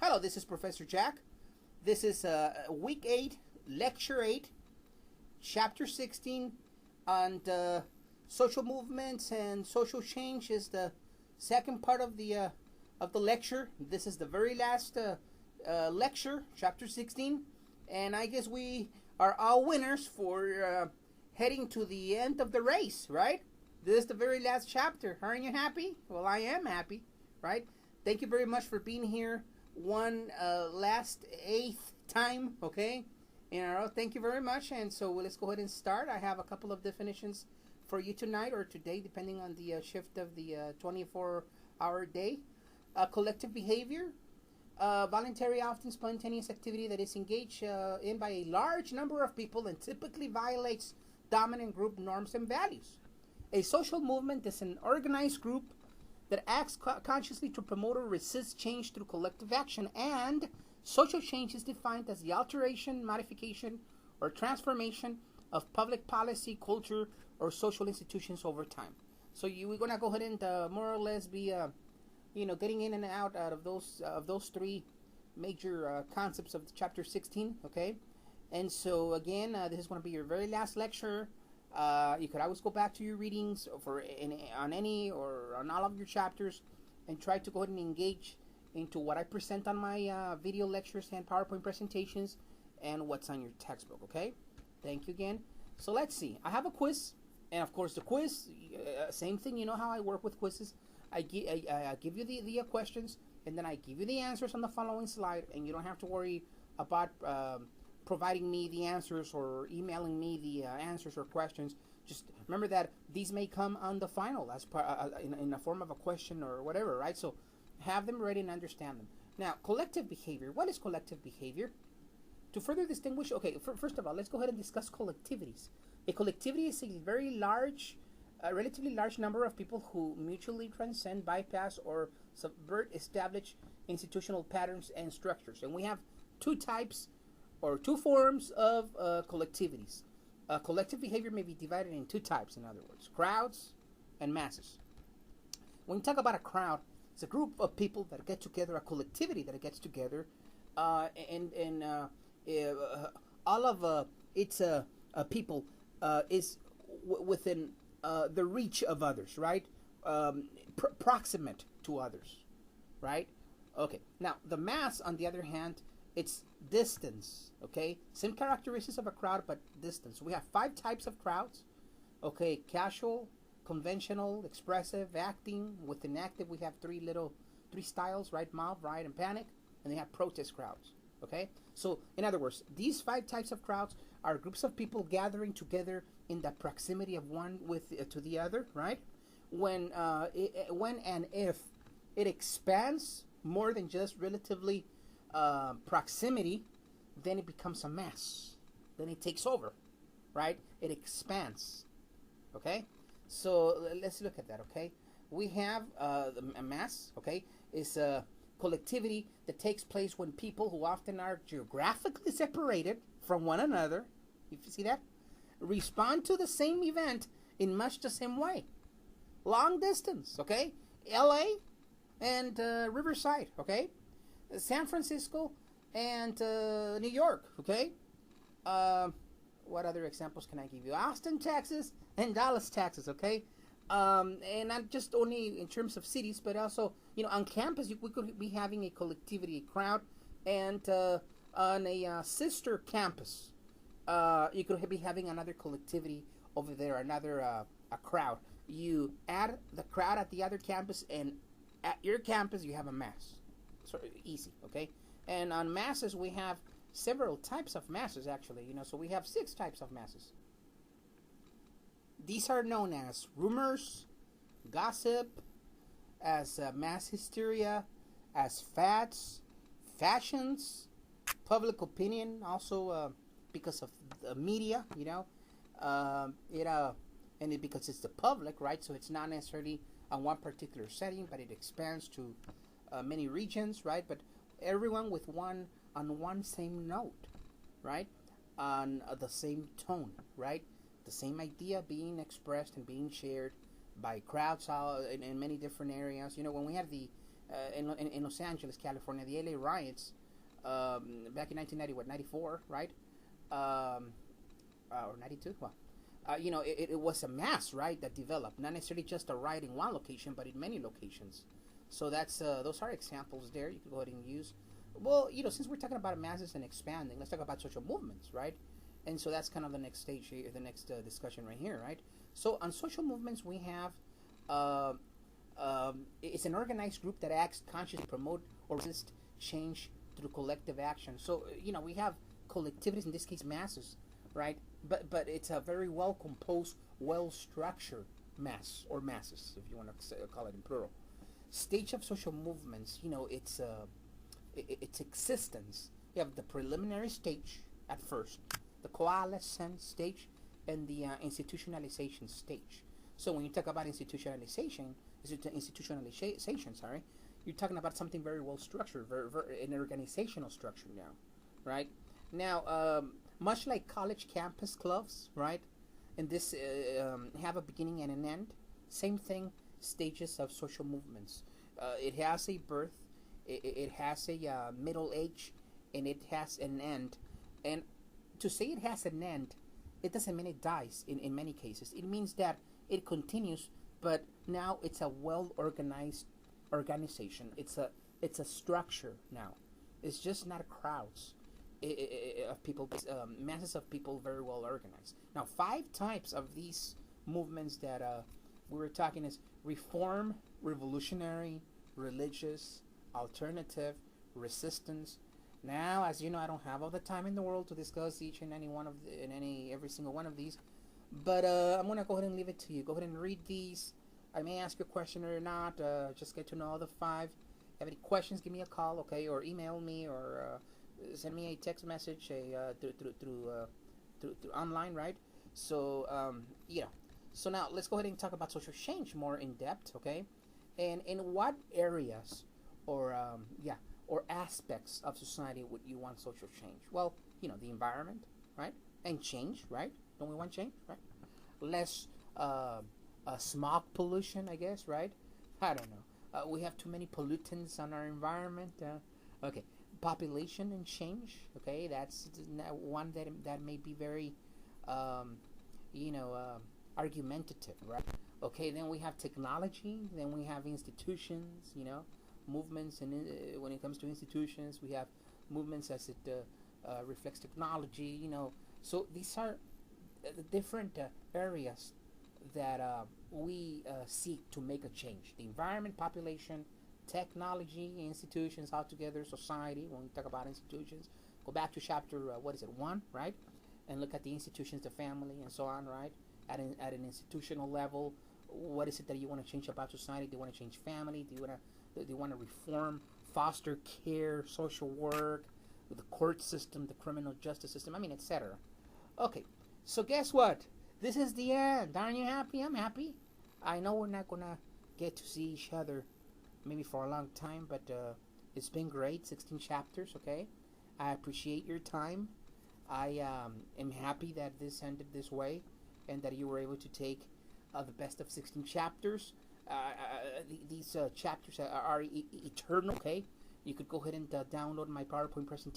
Hello, this is Professor Jack. This is week 8, lecture 8, chapter 16, and social movements and social change is the second part of the lecture. This is the very last lecture, chapter 16, and I guess we are all winners for heading to the end of the race, right? This is the very last chapter. Aren't you happy? Well, I am happy, right? Thank you very much for being here one last 8th time, okay, in a row. Thank you very much. And so let's go ahead and start. I have a couple of definitions for you tonight or today, depending on the shift of the 24-hour day. Collective behavior, voluntary, often spontaneous activity that is engaged in by a large number of people and typically violates dominant group norms and values. A social movement is an organized group that acts consciously to promote or resist change through collective action, and social change is defined as the alteration, modification, or transformation of public policy, culture, or social institutions over time. So we're gonna go ahead and more or less be, getting in and out of those three major concepts of chapter 16. Okay, and so again, this is gonna be your very last lecture. You could always go back to your readings on any or on all of your chapters and try to go ahead and engage into what I present on my video lectures and PowerPoint presentations and what's on your textbook, okay? Thank you again. So let's see. I have a quiz, and of course the quiz, same thing. You know how I work with quizzes. I give you the questions, and then I give you the answers on the following slide, and you don't have to worry about providing me the answers or emailing me the answers or questions. Just remember that these may come on the final as in the form of a question or whatever, right? So have them ready and understand them. Now, collective behavior. What is collective behavior? To further distinguish, okay, first of all, let's go ahead and discuss collectivities. A collectivity is a relatively large number of people who mutually transcend, bypass, or subvert established institutional patterns and structures. And we have two types or two forms of collectivities. Collective behavior may be divided in two types, in other words, crowds and masses. When you talk about a crowd, it's a group of people that get together, a collectivity that gets together, and all of its people is within the reach of others, right? Proximate to others, right? Okay, now the mass, on the other hand, it's distance, okay? Same characteristics of a crowd, but distance. We have 5 types of crowds, okay? Casual, conventional, expressive, acting. Within active, we have three styles, right? Mob, riot, and panic. And they have protest crowds, okay? So, in other words, these 5 types of crowds are groups of people gathering together in the proximity of one to the other, right? When and if it expands more than just relatively proximity, then it becomes a mass. Then it takes over, right? It expands. Okay, so let's look at that. Okay, we have a mass. Okay, is a collectivity that takes place when people who often are geographically separated from one another, if you see that, respond to the same event in much the same way. Long distance. Okay, L.A. and Riverside. Okay. San Francisco and New York, okay? What other examples can I give you? Austin, Texas, and Dallas, Texas, okay? And not just only in terms of cities, but also, on campus, we could be having a collectivity, a crowd, and on a sister campus, you could be having another collectivity over there, another a crowd. You add the crowd at the other campus, and at your campus, you have a mass. So easy, okay? And on masses, we have several types of masses, actually. So we have 6 types of masses. These are known as rumors, gossip, as mass hysteria, as fads, fashions, public opinion, also because of the media, and because it's the public, right? So it's not necessarily on one particular setting, but it expands to many regions, right? But everyone with one same note, right? On the same tone, right? The same idea being expressed and being shared by crowds in many different areas. When we have the in Los Angeles, California, the LA riots back in 1990, what, 94, right? Or 92? Well, it was a mass, right, that developed. Not necessarily just a riot in one location, but in many locations. So that's those are examples there you can go ahead and use. Well, since we're talking about masses and expanding, let's talk about social movements, right? And so that's kind of the next stage here, the next discussion right here, right? So on social movements, we have it's an organized group that acts consciously to promote or resist change through collective action. So we have collectivities, in this case masses, right? But it's a very well composed, well structured mass or masses, if you want to call it in plural. Stage of social movements, its existence. You have the preliminary stage at first, the coalescence stage, and the institutionalization stage. So when you talk about institutionalization, sorry, you're talking about something very well structured, an organizational structure now, right? Now, much like college campus clubs, right? And this have a beginning and an end. Same thing, stages of social movements. It has a birth, it has a middle age, and it has an end. And to say it has an end, it doesn't mean it dies in many cases. It means that it continues, but now it's a well-organized organization. It's a structure now. It's just not crowds of people, masses of people very well organized. Now, 5 types of these movements that we were talking is reform, revolutionary, religious, alternative, resistance. Now, as you know, I don't have all the time in the world to discuss each and any one of every single one of these, but I'm gonna go ahead and leave it to you. Go ahead and read these. I may ask you a question or not. Just get to know all the 5. If you have any questions, give me a call, okay, or email me, or send me a text message through online, right? So So now let's go ahead and talk about social change more in depth, okay? And in what areas or aspects of society would you want social change? Well, the environment, right? And change, right? Don't we want change, right? Less smog pollution, I guess, right? I don't know. We have too many pollutants on our environment. Okay, population and change. Okay, that's one that may be very, argumentative, right? Okay, then we have technology. Then we have institutions. Movements, and when it comes to institutions, we have movements as it reflects technology. So these are the different areas that we seek to make a change: the environment, population, technology, institutions, altogether, society. When we talk about institutions, go back to chapter 1, right, and look at the institutions, the family, and so on, right? At an institutional level, what is it that you want to change about society? Do you want to change family? Do you want to reform foster care, social work, the court system, the criminal justice system? I mean, etc. Okay, so guess what? This is the end. Aren't you happy? I'm happy. I know we're not gonna get to see each other maybe for a long time, but it's been great. 16 chapters. Okay, I appreciate your time. I am happy that this ended this way, and that you were able to take the best of 16 chapters. These chapters are eternal, okay? You could go ahead and download my PowerPoint presentation